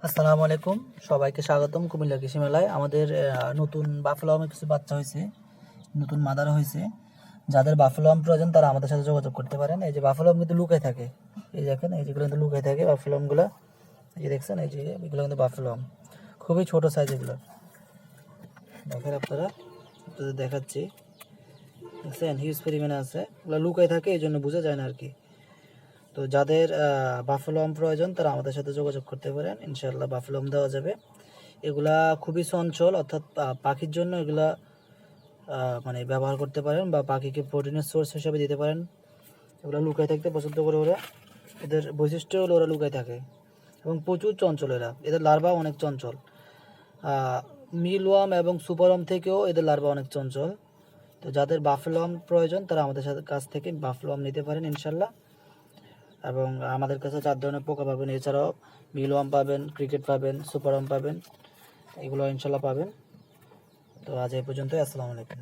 আসসালামু আলাইকুম, সবাইকে স্বাগতম কুমিল্লা কৃষি মেলায়। আমাদের নতুন বাফেলো আমের কিছু বাচ্চা হয়েছে, নতুন মাদার হয়েছে। যাদের বাফেলো আম প্রয়োজন তারা আমাদের সাথে যোগাযোগ করতে পারেন। এই যে বাফেলো আম কিন্তু লুকায় থাকে, এই দেখেন, এই যেগুলো কিন্তু লুকায় থাকে বাফেলো আমগুলো, এই যে দেখছেন, এই যে এগুলো কিন্তু বাফেলো আম, খুবই ছোট সাইজ এগুলো। দেখেন আপনারা, আপনাদের দেখাচ্ছি, দেখছেন হিউজ পরিমাণে আছে। এগুলো লুকায় থাকে, এই জন্য বোঝা যায় না আর কি। তো যাদের বাফেলো আম প্রয়োজন তারা আমাদের সাথে যোগাযোগ করতে পারেন, ইনশাআল্লাহ বাফেলো আম দেওয়া যাবে। এগুলা খুবই চঞ্চল, অর্থাৎ পাখির জন্য এগুলা মানে ব্যবহার করতে পারেন বা পাখিকে প্রোটিনের সোর্স হিসেবে দিতে পারেন। এগুলো লুকায় থাকতে পছন্দ করে ওরা, এদের বৈশিষ্ট্য হলো ওরা লুকায় থাকে এবং প্রচুর চঞ্চল এরা। এদের লার্ভা অনেক চঞ্চল, মিলওয়ার্ম এবং সুপারওয়ার্ম থেকেও এদের লার্ভা অনেক চঞ্চল। তো যাদের বাফেলো আম প্রয়োজন তারা আমাদের কাছ থেকে বাফেলো আম নিতে পারেন ইনশাল্লাহ। এবং আমাদের কাছে 4 ধরনের পোকা পাবেন, এছাড়াও মিলওয়ার্ম পাবেন, ক্রিকেট পাবেন, সুপারওয়ার্ম পাবেন, এগুলো ইনশাল্লাহ পাবেন। তো আজ এই পর্যন্তই, আসসালামু আলাইকুম।